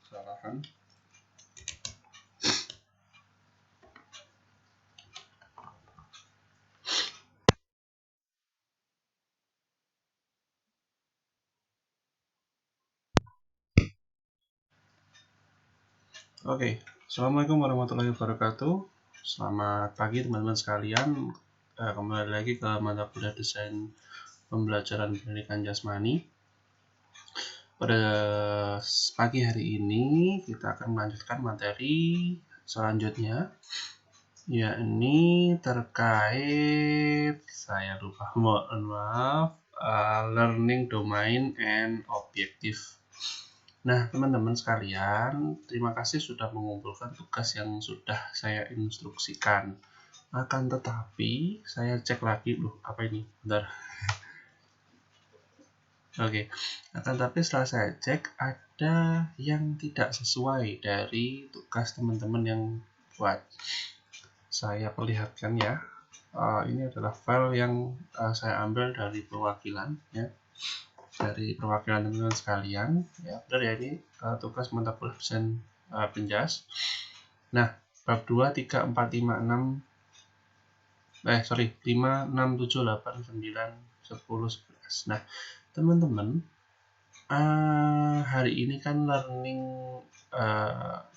Kesalahan. Oke, Assalamualaikum warahmatullahi wabarakatuh. Selamat pagi teman-teman sekalian. Kembali lagi ke mata kuliah desain pembelajaran pendidikan jasmani. Pada pagi hari ini kita akan melanjutkan materi selanjutnya, yakni terkait, saya lupa, mohon maaf, learning domain and objective. Nah, teman-teman sekalian, terima kasih sudah mengumpulkan tugas yang sudah saya instruksikan. Akan tetapi, saya cek lagi, apa ini? Bentar. Oke, akan tetapi setelah saya cek, ada yang tidak sesuai dari tugas teman-teman yang buat. Saya perlihatkan ya. Ini adalah file yang saya ambil dari perwakilan, ya. Dari perwakilan teman-teman sekalian, ya. Benar ya, ini tugas mata kuliah desain penjas. Nah, bab 2, 3, 4, 5, 6, 5, 6, 7, 8, 9, 10, 11. Nah, teman-teman, hari ini kan learning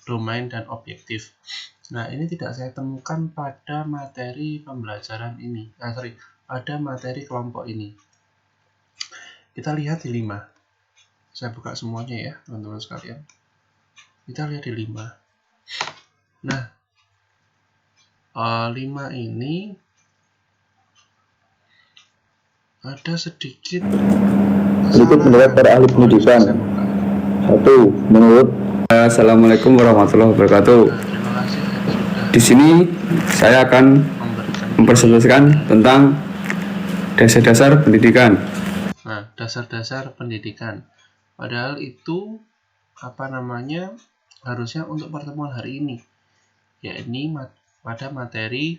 domain dan objektif. Nah, ini tidak saya temukan pada materi pembelajaran ini. Pada materi kelompok ini. Kita lihat di 5. Saya buka semuanya ya, teman-teman sekalian. Kita lihat di 5. Nah, 5 ini ada sedikit berikut menurut para ahli pendidikan. 1. Menurut Assalamualaikum warahmatullahi wabarakatuh. Di sini saya akan mempresentasikan tentang dasar-dasar pendidikan. Nah, dasar-dasar pendidikan. Padahal itu harusnya untuk pertemuan hari ini, yakni pada materi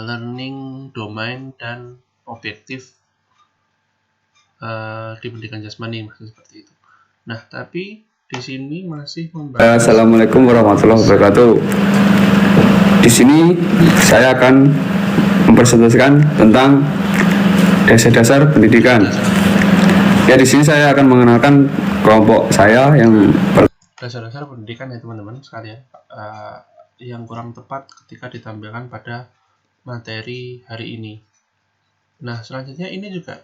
learning domain dan objektif di pendidikan jasmani, maksudnya seperti itu. Nah, tapi di sini masih membahas Assalamualaikum warahmatullahi wabarakatuh. Di sini saya akan mempresentasikan tentang dasar-dasar pendidikan. Ya, di sini saya akan mengenalkan kelompok saya yang dasar-dasar pendidikan ya teman-teman sekalian, yang kurang tepat ketika ditampilkan pada materi hari ini. Nah, selanjutnya ini juga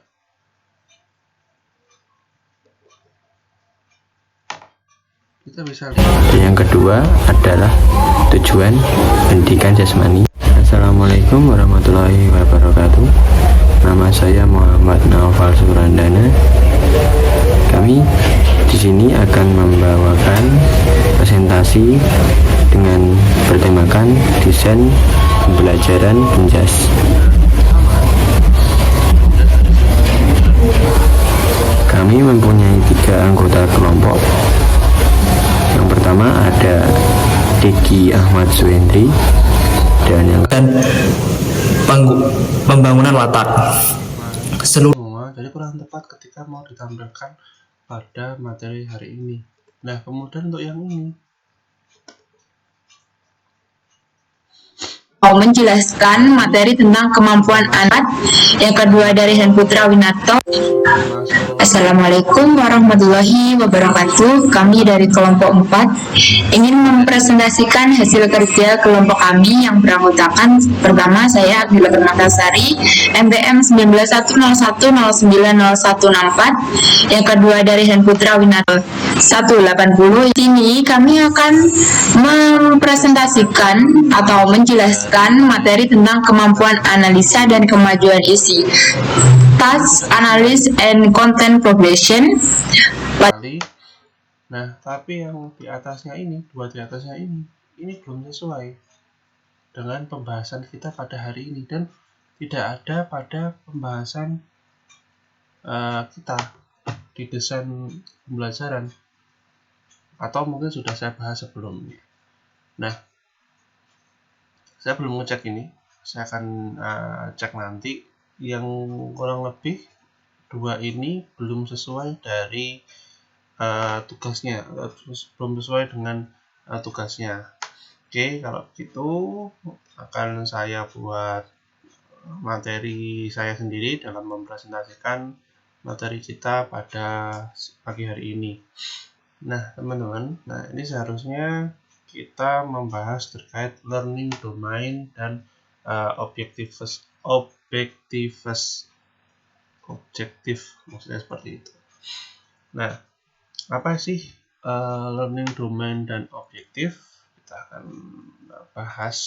kita bisa lihat. Yang kedua adalah tujuan pendidikan jasmani. Assalamualaikum warahmatullahi wabarakatuh. Nama saya Muhammad Naufal Surandana. Kami di sini akan membawakan presentasi dengan bertemakan desain pembelajaran penjas. Kami mempunyai 3 anggota kelompok. Yang pertama ada Diki Ahmad Suendri dan pembangunan watak semua, jadi kurang tepat ketika mau ditampilkan pada materi hari ini. Nah, kemudian untuk yang ini mau menjelaskan materi tentang kemampuan anak. Yang kedua dari Henputra Winarto. Assalamualaikum warahmatullahi wabarakatuh. Kami dari kelompok 4 ingin mempresentasikan hasil kerja kelompok kami yang beranggotakan pertama saya Abdullah Permatasari MBM 1911090164. Yang kedua dari Henputra Winarto 180. Ini kami akan mempresentasikan atau menjelaskan materi tentang kemampuan analisa dan kemajuan isi, task analysis and content progression. Nah, tapi yang di atasnya ini, ini belum sesuai dengan pembahasan kita pada hari ini dan tidak ada pada pembahasan kita di desain pembelajaran, atau mungkin sudah saya bahas sebelumnya. Nah, saya belum ngecek ini, saya akan cek nanti. Yang kurang lebih dua ini belum sesuai dari tugasnya, belum sesuai dengan tugasnya. Oke, kalau begitu akan saya buat materi saya sendiri dalam mempresentasikan materi kita pada pagi hari ini. Nah, teman-teman, ini seharusnya kita membahas terkait learning domain dan objektif, maksudnya seperti itu. Nah, apa sih learning domain dan objektif? Kita akan bahas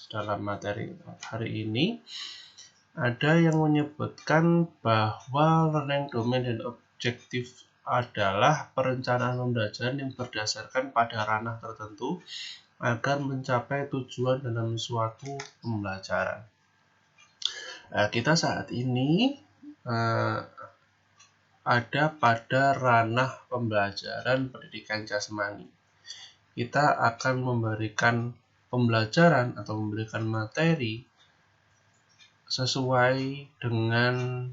dalam materi hari ini. Ada yang menyebutkan bahwa learning domain dan objektif adalah perencanaan pembelajaran yang berdasarkan pada ranah tertentu agar mencapai tujuan dalam suatu pembelajaran. Kita saat ini ada pada ranah pembelajaran pendidikan jasmani. Kita akan memberikan pembelajaran atau memberikan materi sesuai dengan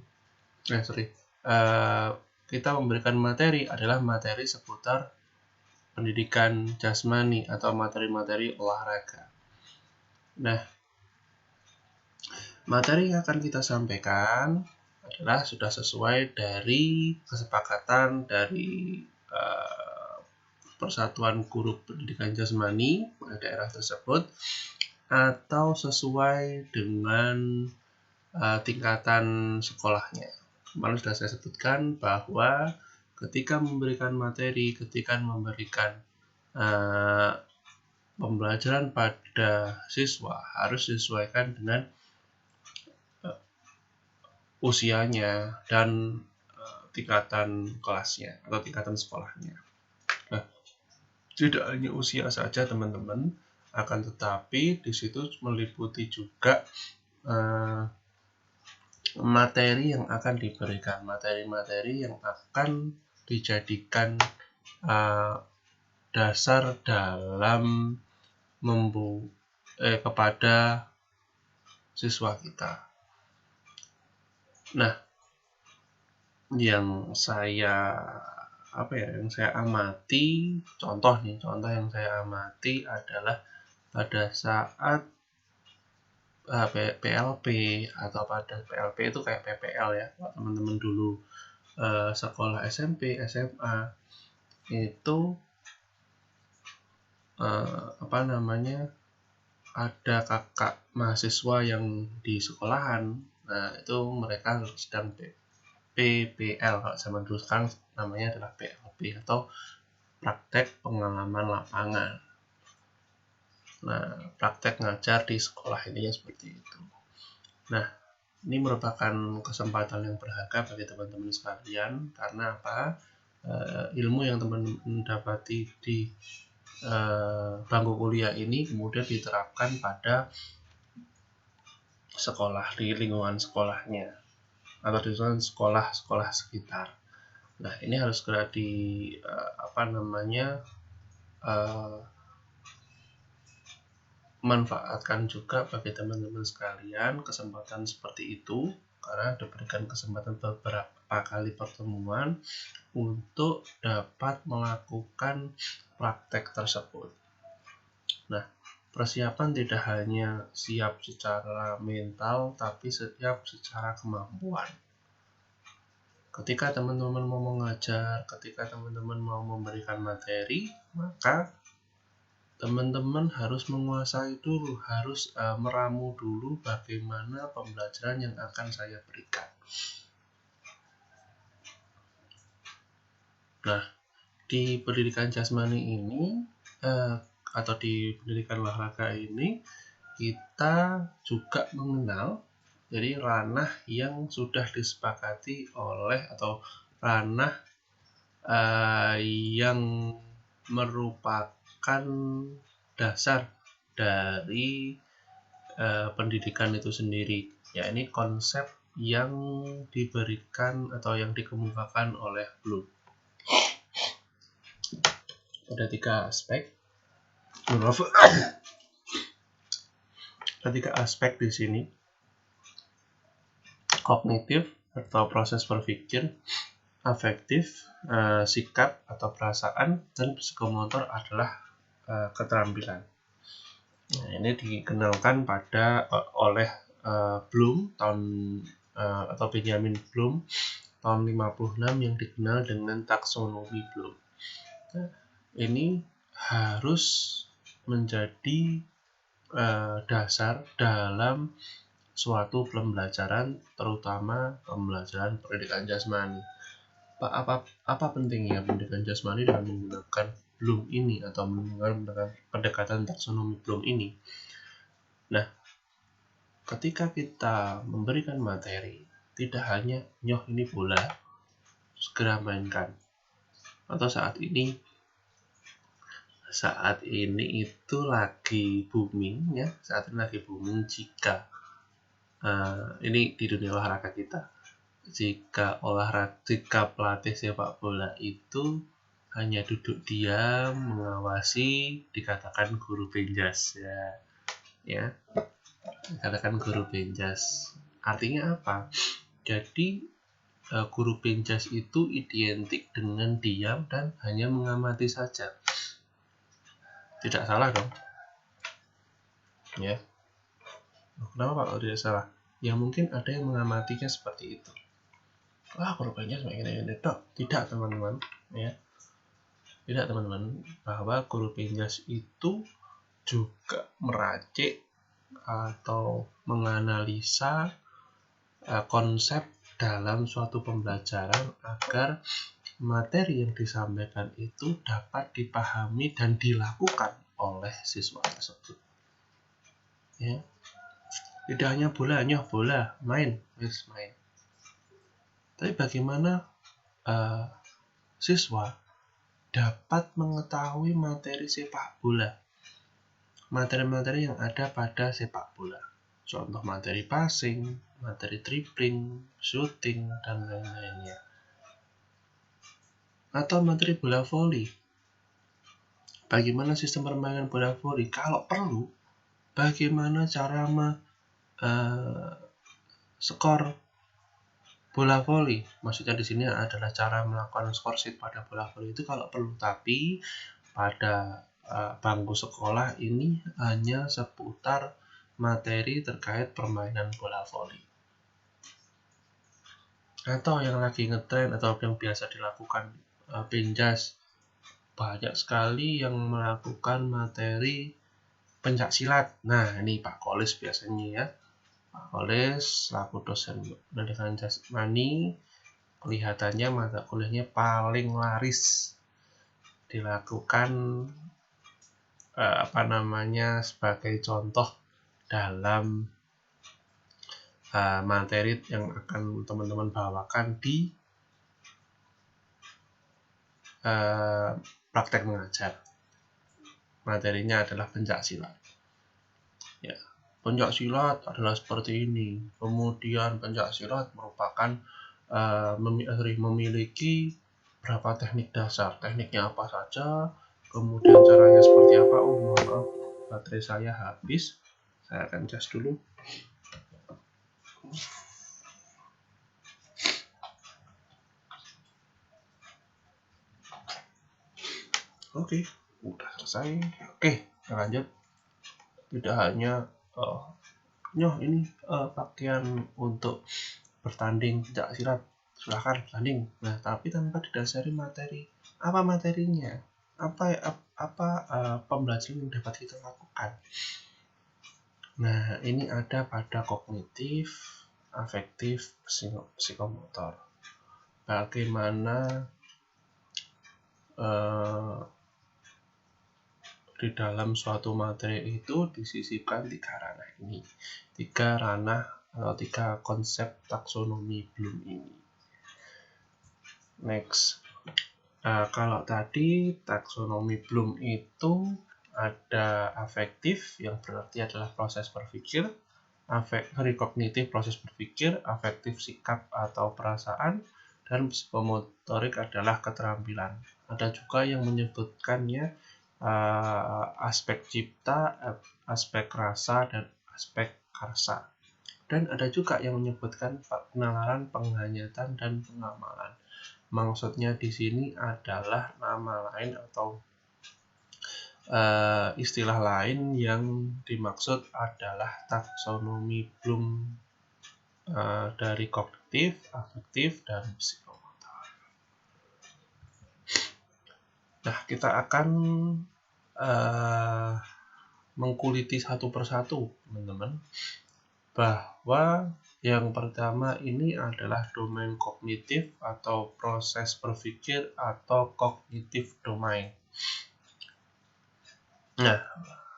kita memberikan materi adalah materi seputar pendidikan jasmani atau materi-materi olahraga. Nah, materi yang akan kita sampaikan adalah sudah sesuai dari kesepakatan dari Persatuan Guru Pendidikan Jasmani pada daerah tersebut atau sesuai dengan tingkatan sekolahnya. Kemarin sudah saya sebutkan bahwa ketika memberikan materi, ketika memberikan pembelajaran pada siswa harus disesuaikan dengan usianya dan tingkatan kelasnya atau tingkatan sekolahnya. Nah, tidak hanya usia saja teman-teman, akan tetapi di situ meliputi juga materi yang akan diberikan, materi-materi yang akan dijadikan dasar dalam kepada siswa kita. Nah, yang saya amati, contoh yang saya amati adalah pada saat PLP atau pada PLP itu kayak PPL ya, teman-teman dulu sekolah SMP, SMA itu ada kakak mahasiswa yang di sekolahan. Nah, itu mereka sedang PPL, kalau zaman dulu, sekarang namanya adalah PLP atau praktek pengalaman lapangan. Nah, praktek ngajar di sekolah ini seperti itu. Nah, ini merupakan kesempatan yang berharga bagi teman-teman sekalian, karena apa? Ilmu yang teman-teman dapati di bangku kuliah ini kemudian diterapkan pada sekolah, di lingkungan sekolahnya atau di lingkungan sekolah sekitar. Nah, ini harus segera manfaatkan juga bagi teman-teman sekalian kesempatan seperti itu, karena diberikan kesempatan beberapa kali pertemuan untuk dapat melakukan praktek tersebut. Nah, persiapan tidak hanya siap secara mental, tapi siap secara kemampuan. Ketika teman-teman mau mengajar, ketika teman-teman mau memberikan materi, maka teman-teman harus menguasai dulu, harus meramu dulu bagaimana pembelajaran yang akan saya berikan. Nah, di pendidikan jasmani ini atau di pendidikan olahraga ini kita juga mengenal jadi ranah yang sudah disepakati oleh atau ranah yang merupakan dasar dari pendidikan itu sendiri. Ya, ini konsep yang diberikan atau yang dikemukakan oleh Bloom. Ada 3 aspek. Ada 3 aspek di sini: kognitif, atau proses berpikir, afektif, sikap atau perasaan, dan psikomotor adalah keterampilan. Nah, ini dikenalkan oleh Bloom atau Benjamin Bloom tahun 56 yang dikenal dengan taksonomi Bloom. Nah, ini harus menjadi dasar dalam suatu pembelajaran, terutama pembelajaran pendidikan jasmani. Apa pentingnya pendidikan jasmani dengan menggunakan Bloom ini atau menggunakan pendekatan taksonomi Bloom ini? Nah, ketika kita memberikan materi, tidak hanya nyoh ini bola, segera mainkan. Atau saat ini itu lagi booming ya, jika ini di dunia olahraga kita, jika pelatih sepak bola itu hanya duduk diam mengawasi, dikatakan guru benjas ya dikatakan guru benjas. Artinya apa? Jadi guru benjas itu identik dengan diam dan hanya mengamati saja. Tidak salah dong ya. Kenapa Pak kalau tidak salah? Ya mungkin ada yang mengamatinya seperti itu. Guru benjas ini tidak teman-teman ya. Tidak teman-teman, bahwa guru benjas itu juga meracik atau menganalisa konsep dalam suatu pembelajaran agar materi yang disampaikan itu dapat dipahami dan dilakukan oleh siswa tersebut. Ya. Tidak hanya bola, main. Tapi bagaimana siswa dapat mengetahui materi sepak bola, materi-materi yang ada pada sepak bola, contoh materi passing, materi dribbling, shooting, dan lain-lainnya, atau materi bola voli. Bagaimana sistem permainan bola voli? Kalau perlu, bagaimana cara skor bola voli? Maksudnya di sini adalah cara melakukan skor sheet pada bola voli itu kalau perlu. Tapi pada bangku sekolah ini hanya seputar materi terkait permainan bola voli. Atau yang lagi ngetren atau yang biasa dilakukan benjas, banyak sekali yang melakukan materi pencak silat. Nah, ini Pak Kolis biasanya ya. Pak Kolis selaku dosen pendidikan jasmani, kelihatannya mata kuliahnya paling laris dilakukan sebagai contoh dalam materi yang akan teman-teman bawakan di praktek mengajar. Materinya adalah pencak silat. Ya, pencak silat adalah seperti ini. Kemudian pencak silat merupakan memiliki berapa teknik dasar. Tekniknya apa saja, kemudian caranya seperti apa. Mohon maaf, baterai saya habis. Saya akan cas dulu. Oke, udah selesai. Oke, lanjut. Tidak hanya pakaian untuk bertanding pencak silat, silahkan bertanding. Nah, tapi tanpa didasari materi. Apa materinya? Apa pembelajaran yang dapat kita lakukan? Nah, ini ada pada kognitif, afektif, psikomotor. Bagaimana di dalam suatu materi itu disisipkan 3 ranah ini, 3 ranah atau 3 konsep taksonomi Bloom ini. Next, kalau tadi taksonomi Bloom itu ada afektif yang berarti adalah proses berpikir, kognitif proses berpikir, afektif sikap atau perasaan, dan psikomotorik adalah keterampilan. Ada juga yang menyebutkannya aspek cipta, aspek rasa, dan aspek karsa. Dan ada juga yang menyebutkan penalaran, penghayatan, dan pengamalan. Maksudnya di sini adalah nama lain atau istilah lain yang dimaksud adalah taksonomi Bloom dari kognitif, afektif, dan psikomotor. Nah, kita akan mengkuliti satu persatu, teman-teman, bahwa yang pertama ini adalah domain kognitif atau proses berpikir atau cognitive domain. Nah,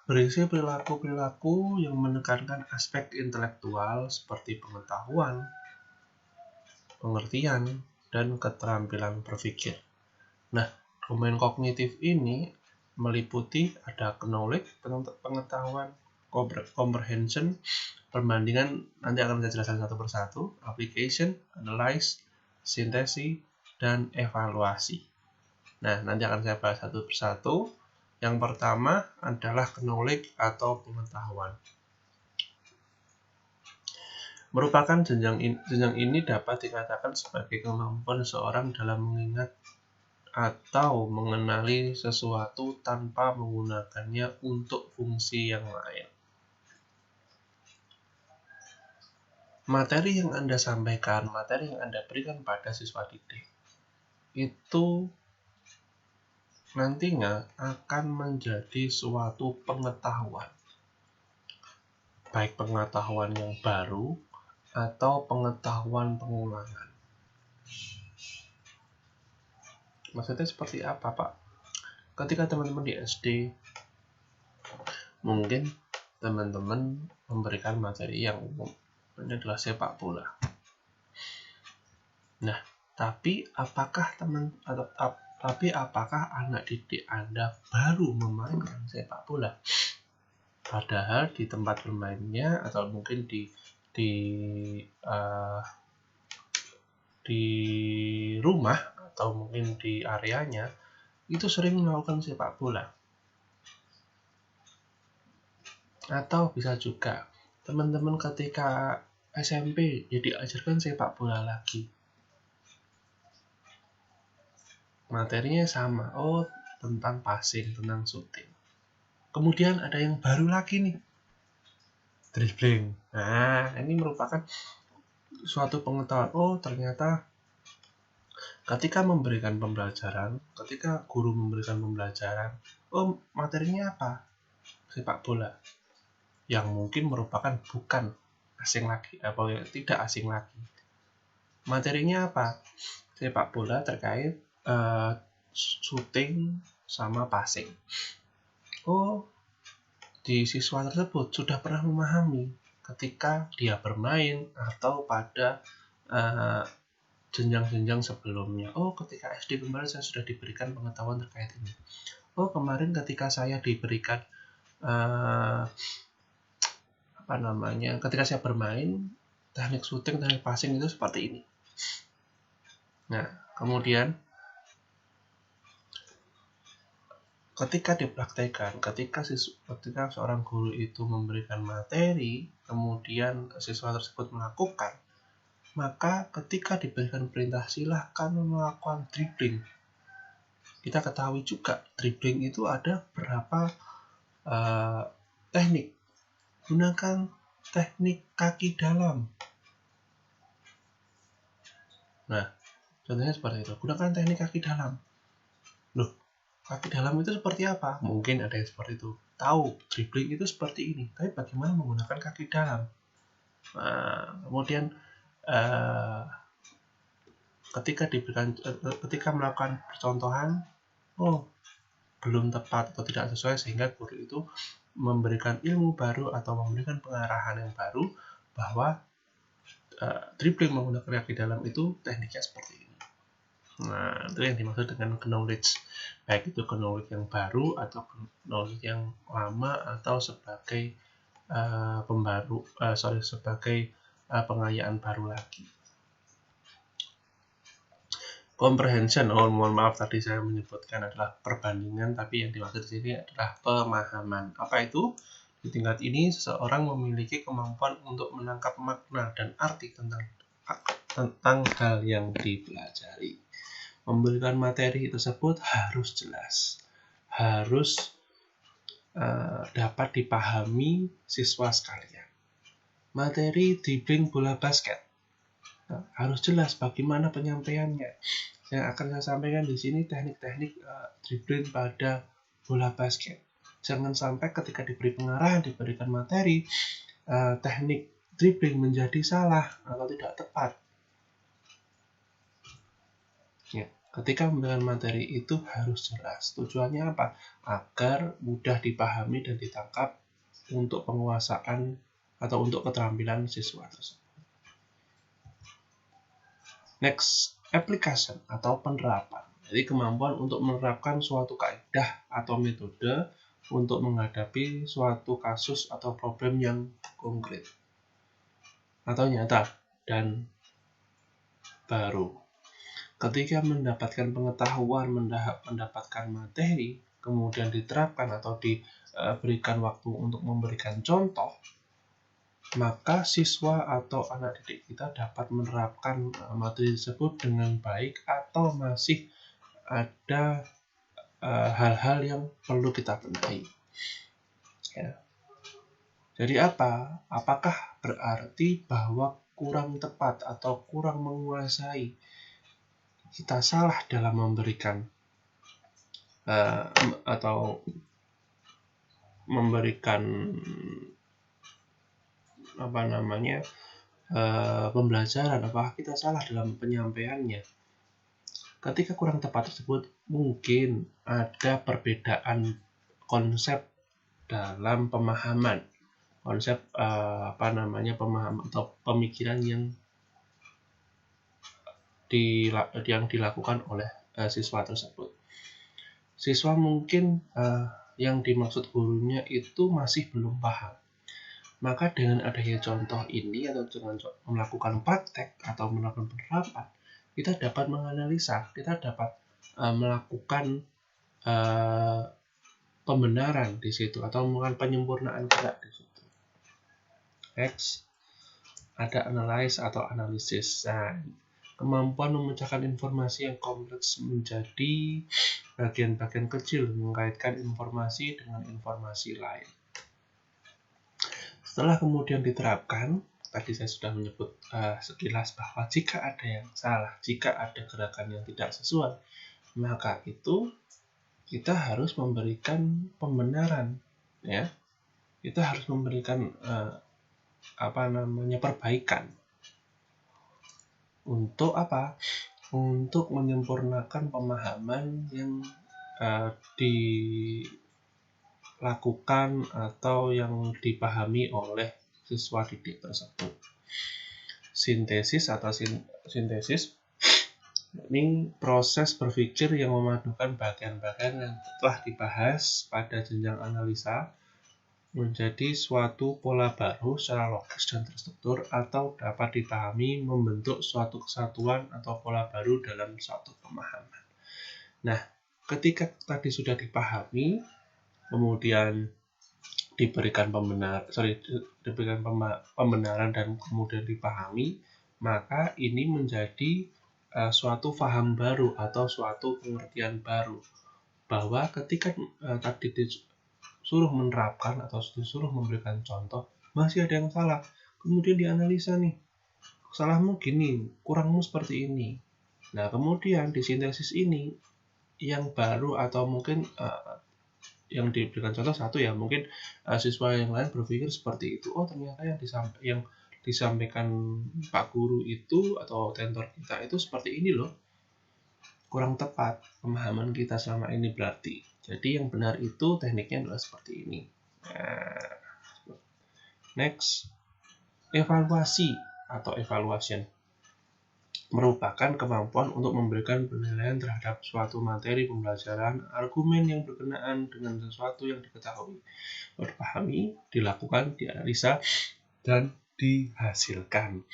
berisi perilaku-perilaku yang menekankan aspek intelektual seperti pengetahuan, pengertian, dan keterampilan berpikir. Nah, domain kognitif ini meliputi ada knowledge, pengetahuan, comprehension, perbandingan, nanti akan saya jelaskan satu persatu, application, analyze, sintesi, dan evaluasi. Nah, nanti akan saya bahas satu persatu. Yang pertama adalah knowledge atau pengetahuan. Merupakan jenjang ini dapat dikatakan sebagai kemampuan seseorang dalam mengingat atau mengenali sesuatu tanpa menggunakannya untuk fungsi yang lain. Materi yang Anda sampaikan, materi yang Anda berikan pada siswa didik, itu nantinya akan menjadi suatu pengetahuan. Baik pengetahuan yang baru atau pengetahuan pengulangan. Maksudnya seperti apa, Pak? Ketika teman-teman di SD, mungkin teman-teman memberikan materi yang umum. Ini adalah sepak bola. Nah, tapi apakah anak didik Anda baru memainkan sepak bola? Padahal di tempat bermainnya atau mungkin di rumah atau mungkin di areanya itu sering melakukan sepak bola. Atau bisa juga teman-teman ketika SMP ya diajarkan sepak bola lagi. Materinya sama, tentang passing, tentang shooting. Kemudian ada yang baru lagi nih, dribbling. Nah, ini merupakan suatu pengetahuan. Ternyata ketika memberikan pembelajaran, ketika guru memberikan pembelajaran, materinya apa? Sepak bola. Yang mungkin merupakan bukan asing lagi, tidak asing lagi. Materinya apa? Sepak bola terkait shooting sama passing. Di siswa tersebut sudah pernah memahami ketika dia bermain atau pada jenjang-jenjang sebelumnya. Ketika SD kemarin saya sudah diberikan pengetahuan terkait ini. Kemarin ketika saya diberikan ketika saya bermain, teknik shooting, teknik passing itu seperti ini. Nah, kemudian ketika dipraktekkan, ketika seorang guru itu memberikan materi, kemudian siswa tersebut melakukan, maka ketika diberikan perintah silahkan melakukan dribbling. Kita ketahui juga dribbling itu ada berapa teknik. Gunakan teknik kaki dalam. Nah, contohnya seperti itu. Gunakan teknik kaki dalam. Loh, kaki dalam itu seperti apa? Mungkin ada yang seperti itu. Tahu, dribbling itu seperti ini. Tapi bagaimana menggunakan kaki dalam? Nah, kemudian ketika melakukan percontohan, belum tepat atau tidak sesuai, sehingga guru itu memberikan ilmu baru atau memberikan pengarahan yang baru bahwa dribbling menggunakan kaki dalam itu tekniknya seperti ini. Nah, itu yang dimaksud dengan knowledge, baik itu knowledge yang baru atau knowledge yang lama atau sebagai pengayaan baru lagi. Comprehension, mohon maaf tadi saya menyebutkan adalah perbandingan, tapi yang dimaksud di sini adalah pemahaman. Apa itu? Di tingkat ini, seseorang memiliki kemampuan untuk menangkap makna dan arti tentang hal yang dipelajari. Memberikan materi tersebut harus jelas, harus dapat dipahami siswa sekalian. Materi dribbling bola basket harus jelas bagaimana penyampaiannya. Yang akan saya sampaikan di sini teknik-teknik dribbling pada bola basket. Jangan sampai ketika diberi pengarahan, diberikan materi, teknik dribbling menjadi salah atau tidak tepat. Ya, ketika memberikan materi itu harus jelas. Tujuannya apa? Agar mudah dipahami dan ditangkap untuk penguasaan atau untuk keterampilan siswa tersebut. Next, application atau penerapan. Jadi kemampuan untuk menerapkan suatu kaidah atau metode untuk menghadapi suatu kasus atau problem yang konkret atau nyata dan baru. Ketika mendapatkan pengetahuan, mendapatkan materi, kemudian diterapkan atau diberikan waktu untuk memberikan contoh, maka siswa atau anak didik kita dapat menerapkan materi tersebut dengan baik atau masih ada hal-hal yang perlu kita benahi. Ya. Jadi apa? Apakah berarti bahwa kurang tepat atau kurang menguasai? Kita salah dalam memberikan atau memberikan pembelajaran, apakah kita salah dalam penyampaiannya? Ketika kurang tepat tersebut, mungkin ada perbedaan konsep dalam pemahaman, konsep pemahaman atau pemikiran yang dilakukan oleh siswa tersebut. Siswa mungkin yang dimaksud gurunya itu masih belum paham. Maka dengan adanya contoh ini atau dengan melakukan praktek atau melakukan penerapan, kita dapat menganalisa, kita dapat melakukan pembenaran di situ atau melakukan penyempurnaan gerak di situ. Next, ada analyze atau analisis. Nah, kemampuan memecahkan informasi yang kompleks menjadi bagian-bagian kecil, mengaitkan informasi dengan informasi lain. Setelah kemudian diterapkan, tadi saya sudah menyebut sekilas bahwa jika ada yang salah, jika ada gerakan yang tidak sesuai, maka itu kita harus memberikan pembenaran, ya. Kita harus memberikan perbaikan. Untuk apa? Untuk menyempurnakan pemahaman yang dilakukan atau yang dipahami oleh siswa didik tersebut. Sintesis atau sintesis ini proses berpikir yang memadukan bagian-bagian yang telah dibahas pada jenjang analisa menjadi suatu pola baru secara logis dan terstruktur atau dapat dipahami membentuk suatu kesatuan atau pola baru dalam suatu pemahaman. Nah, ketika tadi sudah dipahami, kemudian diberikan pembenaran dan kemudian dipahami, maka ini menjadi suatu paham baru atau suatu pengertian baru bahwa ketika tadi disuruh menerapkan atau disuruh memberikan contoh, masih ada yang salah. Kemudian dianalisa nih, salahmu gini, kurangmu seperti ini. Nah, kemudian di sintesis ini yang baru atau mungkin yang diberikan contoh satu ya, mungkin siswa yang lain berpikir seperti itu. Oh, ternyata yang disampaikan Pak Guru itu atau tentor kita itu seperti ini loh. Kurang tepat pemahaman kita selama ini berarti. Jadi yang benar itu tekniknya adalah seperti ini. Next, evaluasi atau evaluation merupakan kemampuan untuk memberikan penilaian terhadap suatu materi pembelajaran, argumen yang berkenaan dengan sesuatu yang diketahui, dipahami, dilakukan, dianalisa, dan dihasilkan.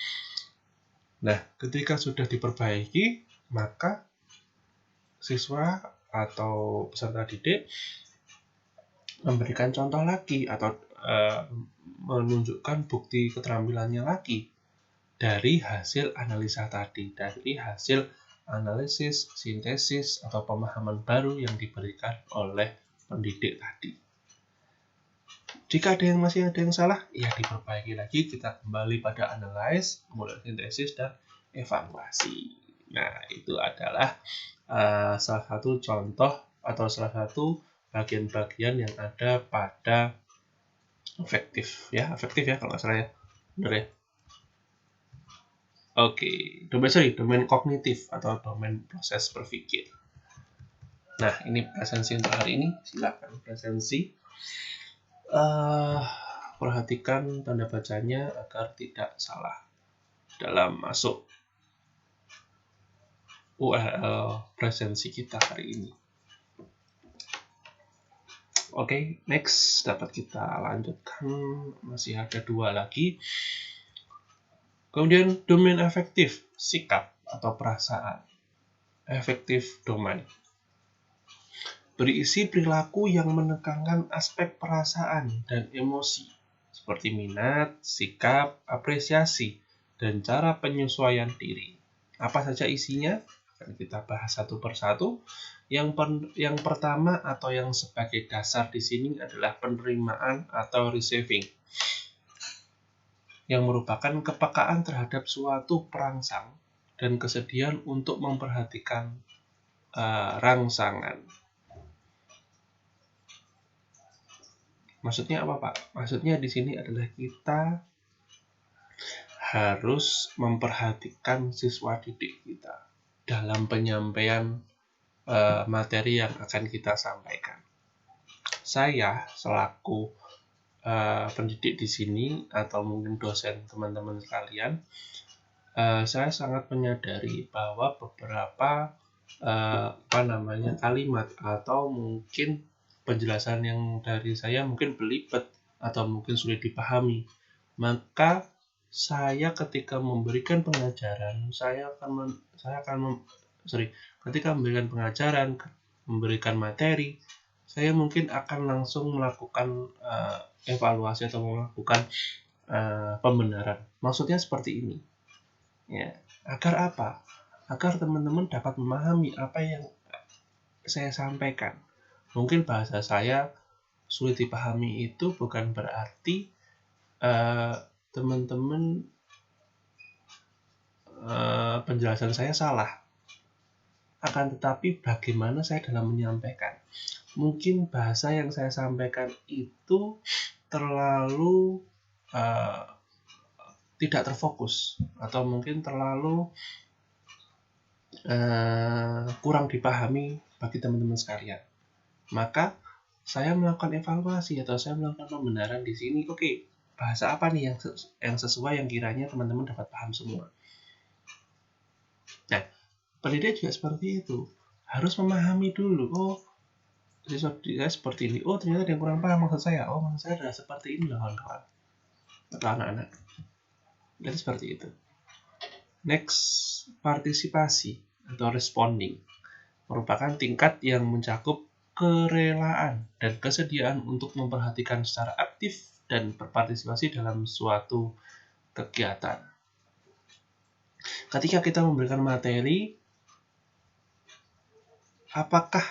Nah, ketika sudah diperbaiki, maka siswa atau peserta didik memberikan contoh lagi atau menunjukkan bukti keterampilannya lagi dari hasil analisa tadi, dari hasil analisis, sintesis, atau pemahaman baru yang diberikan oleh pendidik tadi. Jika masih ada yang salah, ya diperbaiki lagi, kita kembali pada analyze, kemudian sintesis, dan evaluasi. Nah, itu adalah salah satu contoh atau salah satu bagian-bagian yang ada pada afektif ya kalau nggak salah ya, benar ya. Oke, domain kognitif atau domain proses berpikir. Nah, ini presensi untuk hari ini. Silakan presensi. Perhatikan tanda bacanya agar tidak salah dalam masuk URL presensi kita hari ini. Oke, next dapat kita lanjutkan. Masih ada 2 lagi. Kemudian domain afektif, sikap atau perasaan. Efektif domain berisi perilaku yang menekankan aspek perasaan dan emosi seperti minat, sikap, apresiasi, dan cara penyesuaian diri. Apa saja isinya? Akan kita bahas satu persatu. Yang pertama atau yang sebagai dasar di sini adalah penerimaan atau receiving, yang merupakan kepekaan terhadap suatu perangsang dan kesediaan untuk memperhatikan rangsangan. Maksudnya apa, Pak? Maksudnya di sini adalah kita harus memperhatikan siswa didik kita dalam penyampaian materi yang akan kita sampaikan. Saya selaku pendidik di sini atau mungkin dosen teman-teman sekalian, saya sangat menyadari bahwa beberapa kalimat atau mungkin penjelasan yang dari saya mungkin belibet atau mungkin sulit dipahami. Maka saya ketika memberikan pengajaran, ketika memberikan pengajaran, memberikan materi, saya mungkin akan langsung melakukan evaluasi atau melakukan pembenaran. Maksudnya seperti ini. Ya, agar apa? Agar teman-teman dapat memahami apa yang saya sampaikan. Mungkin bahasa saya sulit dipahami itu bukan berarti teman-teman penjelasan saya salah. Akan tetapi bagaimana saya dalam menyampaikan. Mungkin bahasa yang saya sampaikan itu terlalu tidak terfokus atau mungkin terlalu kurang dipahami bagi teman-teman sekalian. Maka saya melakukan evaluasi atau saya melakukan pembenaran di sini. Oke, bahasa apa nih yang sesuai, yang kiranya teman-teman dapat paham semua. Nah, pendidik juga seperti itu, harus memahami dulu. Oh, siswa saya seperti ini. Oh, ternyata ada yang kurang paham maksud saya. Oh, maksud saya adalah seperti ini loh kawan-kawan atau anak-anak. Jadi seperti itu. Next, partisipasi atau responding merupakan tingkat yang mencakup kerelaan dan kesediaan untuk memperhatikan secara aktif dan berpartisipasi dalam suatu kegiatan. Ketika kita memberikan materi, apakah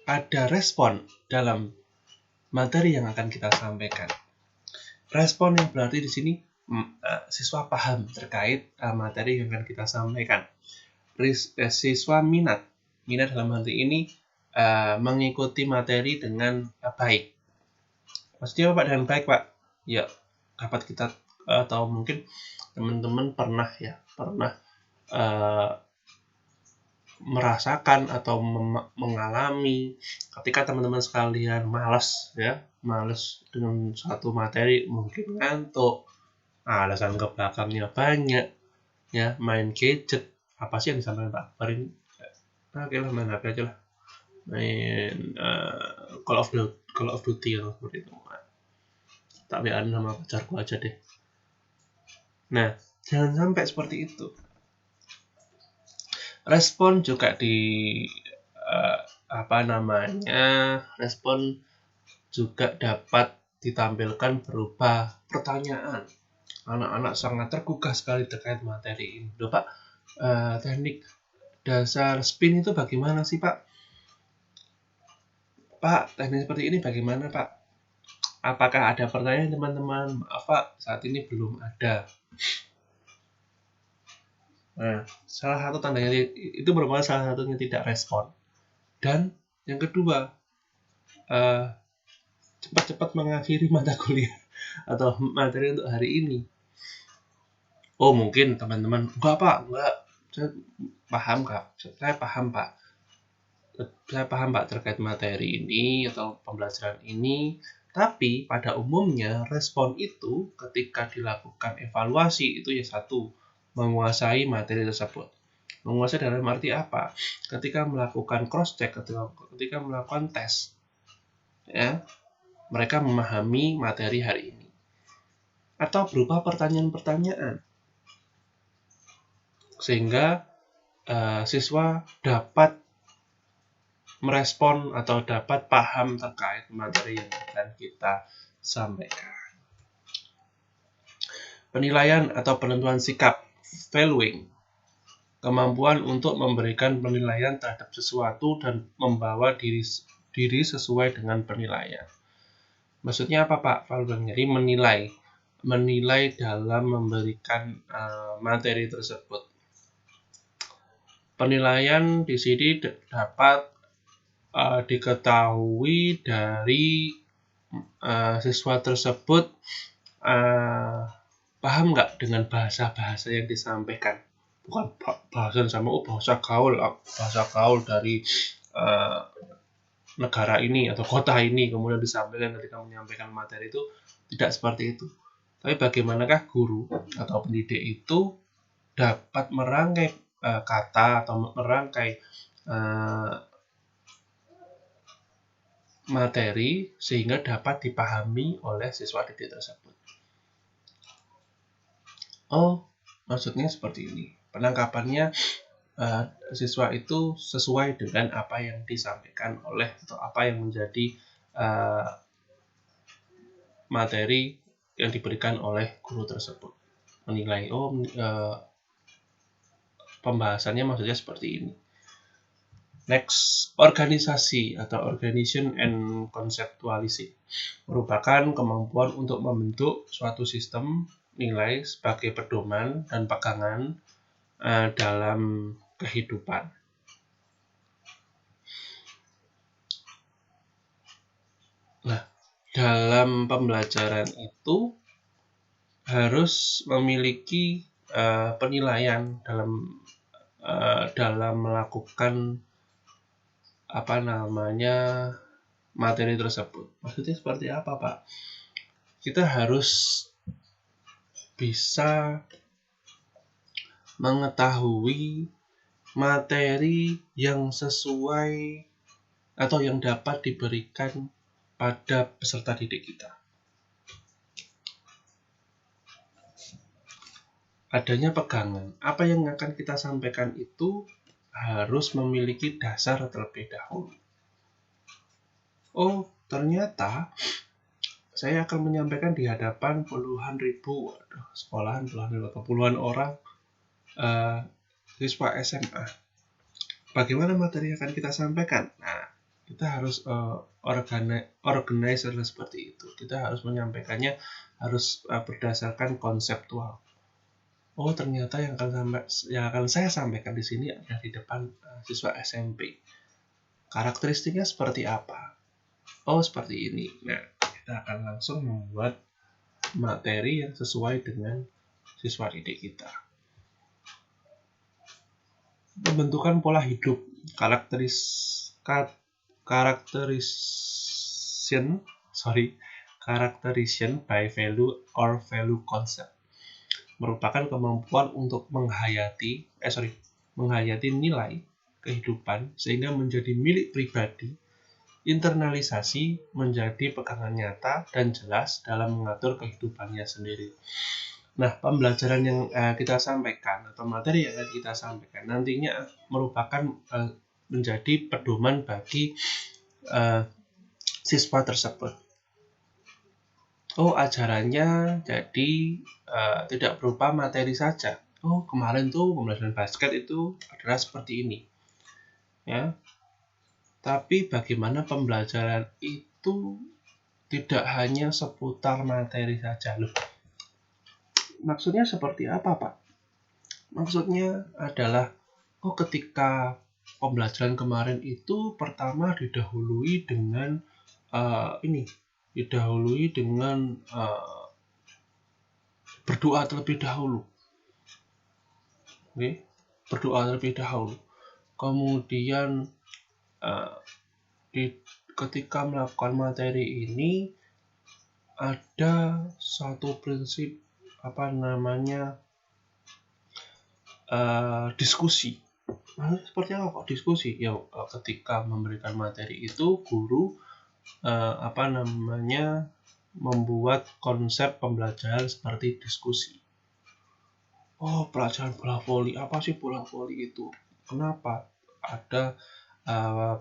ada respon dalam materi yang akan kita sampaikan? Respon yang berarti di sini siswa paham terkait materi yang akan kita sampaikan. Siswa minat dalam hal ini mengikuti materi dengan baik. Maksudnya apa Pak dengan baik, Pak? Ya, dapat kita atau mungkin teman-teman pernah merasakan atau mengalami ketika teman-teman sekalian malas dengan satu materi, mungkin ngantuk, alasan ke belakangnya banyak, ya, main gadget. Apa sih yang disampaikan Pak Akbar ini? Oke lah, main HP aja lah, main Call of Duty atau seperti itu. Tak WA nama pacarku aja deh. Nah, jangan sampai seperti itu. Respon juga respon juga dapat ditampilkan berupa pertanyaan. Anak-anak sangat tergugah sekali terkait materi ini. Loh Pak, teknik dasar spin itu bagaimana sih Pak? Pak, teknik seperti ini bagaimana Pak? Apakah ada pertanyaan teman-teman? Maaf Pak, saat ini belum ada. Nah, salah satu tandanya itu merupakan salah satunya tidak respon. Dan yang kedua, cepat-cepat mengakhiri mata kuliah atau materi untuk hari ini. Oh mungkin teman-teman, enggak Pak, enggak, saya paham Kak, saya paham Pak. Saya paham Pak terkait materi ini atau pembelajaran ini, tapi pada umumnya respon itu ketika dilakukan evaluasi itu ya satu, menguasai materi tersebut. Menguasai dalam arti apa? Ketika melakukan cross check, ketika melakukan tes, ya, mereka memahami materi hari ini. Atau berupa pertanyaan-pertanyaan. Sehingga siswa dapat merespon atau dapat paham terkait materi yang akan kita sampaikan. Penilaian atau penentuan sikap, valuing, kemampuan untuk memberikan penilaian terhadap sesuatu dan membawa diri sesuai dengan penilaian. Maksudnya apa Pak? Valuing, jadi menilai dalam memberikan materi tersebut. Penilaian di sini dapat diketahui dari siswa tersebut paham nggak dengan bahasa-bahasa yang disampaikan. Bukan bahasa sama bahasa gaul dari negara ini atau kota ini kemudian disampaikan ketika menyampaikan materi itu, tidak seperti itu. Tapi bagaimanakah guru atau pendidik itu dapat merangkai kata atau merangkai materi sehingga dapat dipahami oleh siswa didik tersebut. Oh, maksudnya seperti ini. Penangkapannya siswa itu sesuai dengan apa yang disampaikan oleh atau apa yang menjadi materi yang diberikan oleh guru tersebut. Menilai, pembahasannya maksudnya seperti ini. Next, organisasi atau organization and conceptualizing merupakan kemampuan untuk membentuk suatu sistem nilai sebagai pedoman dan pegangan dalam kehidupan. Nah, dalam pembelajaran itu harus memiliki penilaian dalam melakukan materi tersebut. Maksudnya seperti apa Pak? Kita harus bisa mengetahui materi yang sesuai atau yang dapat diberikan pada peserta didik kita. Adanya pegangan, apa yang akan kita sampaikan itu harus memiliki dasar terlebih dahulu. Oh, ternyata saya akan menyampaikan di hadapan puluhan ribu puluhan orang siswa SMA. Bagaimana materi yang akan kita sampaikan? Nah, kita harus organizer seperti itu. Kita harus menyampaikannya harus berdasarkan konseptual. Oh, ternyata yang akan saya sampaikan di sini ada di depan siswa SMP. Karakteristiknya seperti apa? Oh, seperti ini. Nah, kita akan langsung membuat materi yang sesuai dengan siswa didik kita. Pembentukan pola hidup, characterization by value or value concept merupakan kemampuan untuk menghayati nilai kehidupan sehingga menjadi milik pribadi, internalisasi menjadi pegangan nyata dan jelas dalam mengatur kehidupannya sendiri. Nah, pembelajaran yang kita sampaikan atau materi yang akan kita sampaikan nantinya merupakan menjadi pedoman bagi siswa tersebut. Oh, ajarannya jadi tidak berupa materi saja. Oh, kemarin tuh pembelajaran basket itu adalah seperti ini, ya. Tapi bagaimana pembelajaran itu tidak hanya seputar materi saja, loh. Maksudnya seperti apa, Pak? Maksudnya adalah, oh, ketika pembelajaran kemarin itu pertama didahului dengan berdoa terlebih dahulu. Oke, berdoa terlebih dahulu. Kemudian ketika melakukan materi ini ada satu prinsip diskusi. Seperti apa kok diskusi? Ya, ketika memberikan materi itu guru membuat konsep pembelajaran seperti diskusi. Oh, pelajaran bola voli, apa sih bola voli itu? Kenapa? Ada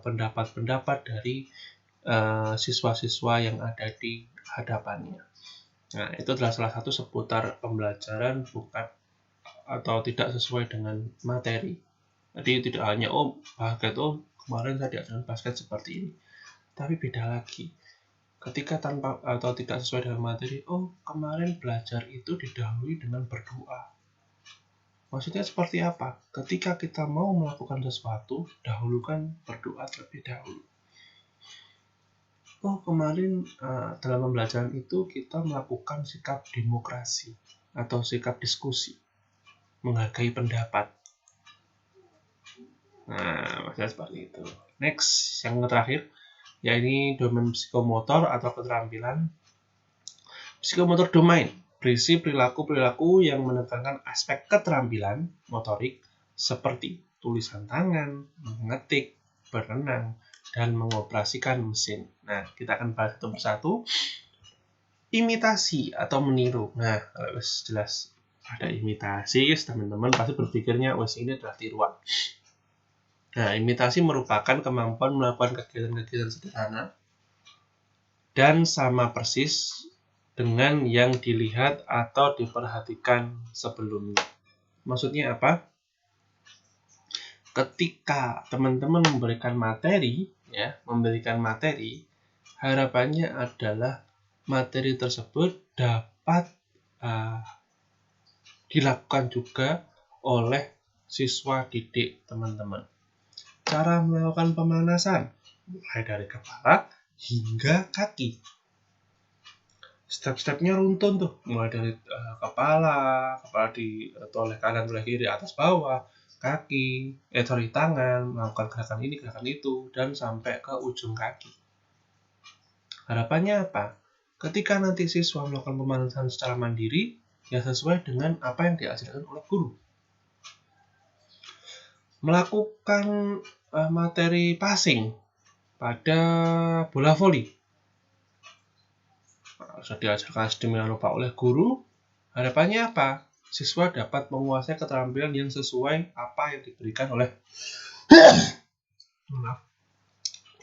pendapat-pendapat dari siswa-siswa yang ada di hadapannya. Nah, itu adalah salah satu seputar pembelajaran bukan atau tidak sesuai dengan materi. Jadi tidak hanya basket, kemarin saya diajarkan basket seperti ini. Tapi beda lagi. Ketika tanpa atau tidak sesuai dengan materi, kemarin belajar itu didahului dengan berdoa. Maksudnya seperti apa? Ketika kita mau melakukan sesuatu, dahulukan berdoa terlebih dahulu. Kemarin dalam pembelajaran itu kita melakukan sikap demokrasi atau sikap diskusi, menghargai pendapat. Nah, maksudnya seperti itu. Next, yang terakhir, ya ini domain psikomotor atau keterampilan. Psikomotor domain berisi perilaku-perilaku yang menekankan aspek keterampilan motorik seperti tulisan tangan, mengetik, berenang, dan mengoperasikan mesin. Nah, kita akan bahas satu persatu. Imitasi atau meniru. Nah, kalau jelas ada imitasi, teman-teman pasti berpikirnya, ini adalah tiruan. Nah, imitasi merupakan kemampuan melakukan kegiatan-kegiatan sederhana dan sama persis dengan yang dilihat atau diperhatikan sebelumnya. Maksudnya apa? Ketika teman-teman memberikan materi, harapannya adalah materi tersebut dapat dilakukan juga oleh siswa didik teman-teman. Cara melakukan pemanasan, mulai dari kepala hingga kaki. Step-stepnya runtun tuh, mulai dari kepala oleh kanan, oleh kiri, atas bawah, kaki, tangan, melakukan gerakan ini, gerakan itu, dan sampai ke ujung kaki. Harapannya apa? Ketika nanti siswa melakukan pemanasan secara mandiri, ya sesuai dengan apa yang diajarkan oleh guru. Melakukan materi passing pada bola voli. Sudah diajarkan sedemikian rupa oleh guru, harapannya apa? Siswa dapat menguasai keterampilan yang sesuai apa yang diberikan oleh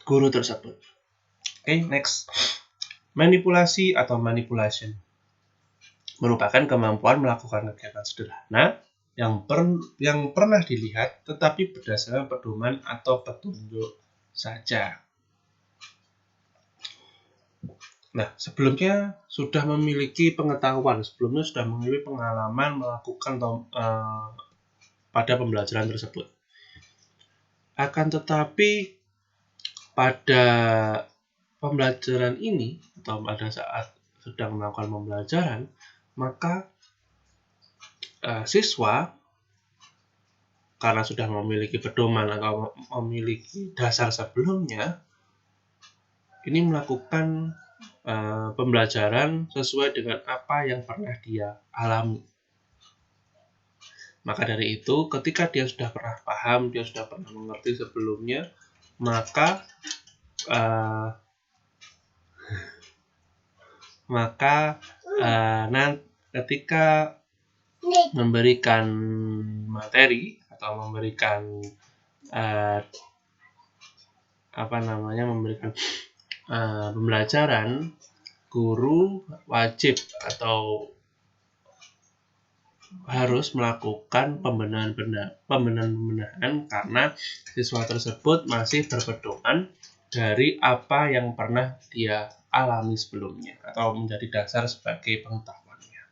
guru tersebut. Oke, next. Manipulasi atau manipulation merupakan kemampuan melakukan kegiatan sederhana yang pernah dilihat tetapi berdasarkan pedoman atau petunjuk saja. Nah, sebelumnya sudah memiliki pengetahuan, sebelumnya sudah memiliki pengalaman melakukan pada pembelajaran tersebut. Akan tetapi pada pembelajaran ini atau pada saat sedang melakukan pembelajaran, maka siswa karena sudah memiliki pedoman atau memiliki dasar sebelumnya, ini melakukan pembelajaran sesuai dengan apa yang pernah dia alami. Maka dari itu, ketika dia sudah pernah paham, dia sudah pernah mengerti sebelumnya, maka ketika memberikan materi atau memberikan pembelajaran, guru wajib atau harus melakukan pembenahan karena siswa tersebut masih berpedoman dari apa yang pernah dia alami sebelumnya atau menjadi dasar sebagai pengetahuannya.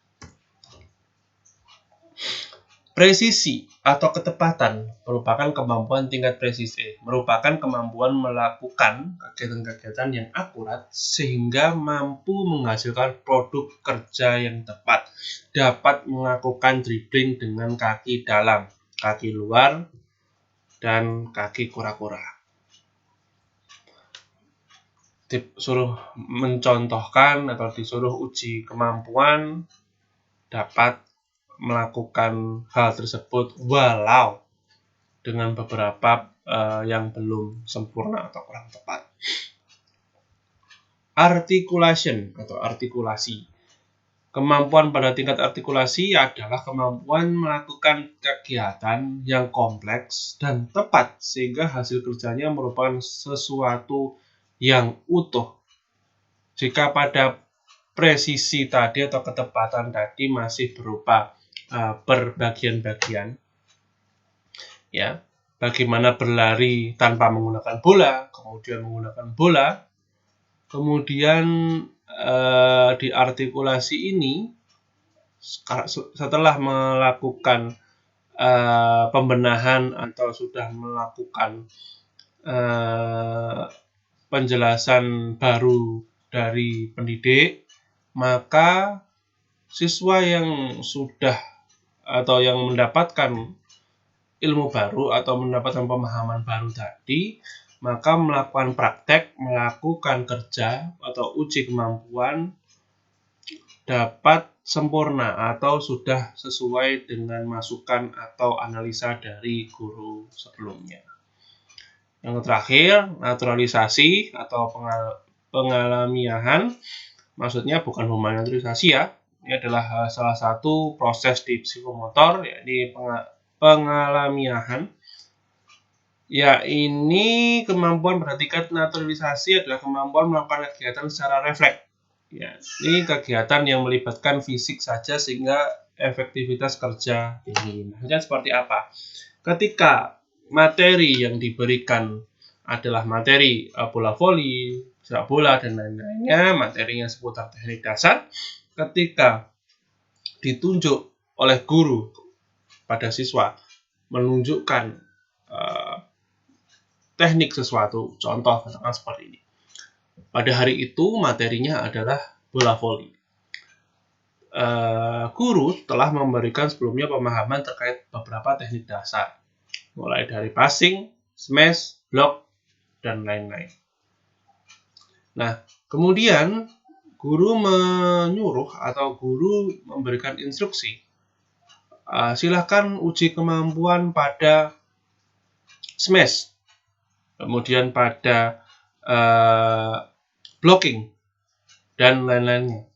Presisi atau ketepatan merupakan kemampuan tingkat presisi, merupakan kemampuan melakukan kegiatan-kegiatan yang akurat sehingga mampu menghasilkan produk kerja yang tepat, dapat melakukan dribbling dengan kaki dalam, kaki luar, dan kaki kura-kura. Disuruh mencontohkan atau disuruh uji kemampuan dapat melakukan hal tersebut walau dengan beberapa yang belum sempurna atau kurang tepat. Articulation atau artikulasi. Kemampuan pada tingkat artikulasi adalah kemampuan melakukan kegiatan yang kompleks dan tepat sehingga hasil kerjanya merupakan sesuatu yang utuh. Jika pada presisi tadi atau ketepatan tadi masih berupa berbagian-bagian, ya, bagaimana berlari tanpa menggunakan bola, kemudian menggunakan bola, kemudian di artikulasi ini setelah melakukan pembenahan atau sudah melakukan penjelasan baru dari pendidik, maka siswa yang sudah atau yang mendapatkan ilmu baru atau mendapatkan pemahaman baru tadi, maka melakukan praktek, melakukan kerja atau uji kemampuan dapat sempurna atau sudah sesuai dengan masukan atau analisa dari guru sebelumnya. Yang terakhir, naturalisasi atau pengalamiahan, maksudnya bukan humanisasi ya. Ini adalah salah satu proses di psikomotor, yakni pengalamiahan. Ya, ini kemampuan pada tingkat naturalisasi adalah kemampuan melakukan kegiatan secara refleks. Ya, ini kegiatan yang melibatkan fisik saja sehingga efektivitas kerja tinggi. Maksudnya seperti apa? Ketika materi yang diberikan adalah materi bola voli, sepak bola, dan lain-lainnya, materinya seputar teknik dasar, ketika ditunjuk oleh guru pada siswa menunjukkan teknik sesuatu, contoh katakan seperti ini. Pada hari itu materinya adalah bola voli. Guru telah memberikan sebelumnya pemahaman terkait beberapa teknik dasar, mulai dari passing, smash, block, dan lain-lain. Nah, kemudian guru menyuruh atau guru memberikan instruksi, silakan uji kemampuan pada smash, kemudian pada blocking, dan lain-lainnya.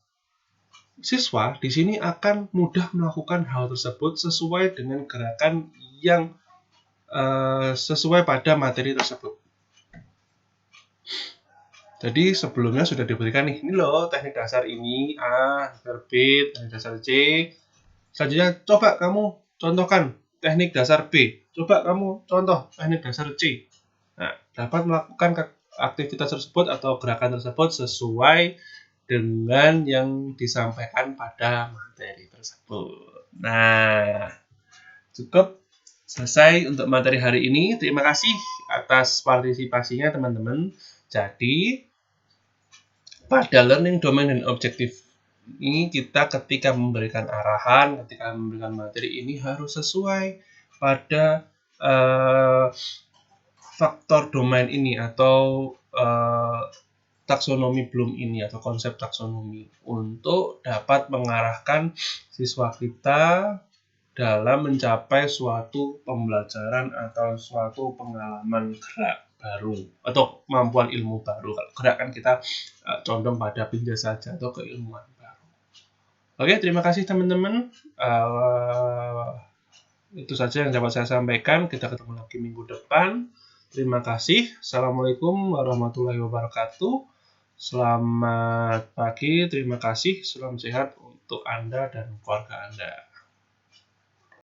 Siswa di sini akan mudah melakukan hal tersebut sesuai dengan gerakan yang sesuai pada materi tersebut. Jadi sebelumnya sudah diberikan nih, ini loh teknik dasar ini, A, dasar B, teknik dasar C. Selanjutnya coba kamu contohkan teknik dasar B. Coba kamu contoh teknik dasar C. Nah, dapat melakukan aktivitas tersebut atau gerakan tersebut sesuai dengan yang disampaikan pada materi tersebut. Nah, cukup selesai untuk materi hari ini. Terima kasih atas partisipasinya teman-teman. Jadi, pada learning domain dan objektif ini kita ketika memberikan arahan, ketika memberikan materi ini harus sesuai pada faktor domain ini atau taksonomi Bloom ini atau konsep taksonomi untuk dapat mengarahkan siswa kita dalam mencapai suatu pembelajaran atau suatu pengalaman gerak baru atau kemampuan ilmu baru. Kalau gerak kan kita condong pada pinja saja atau keilmuan baru. Oke, terima kasih teman-teman. Itu saja yang dapat saya sampaikan. Kita ketemu lagi minggu depan. Terima kasih. Assalamualaikum warahmatullahi wabarakatuh. Selamat pagi, terima kasih. Salam sehat untuk Anda dan keluarga Anda.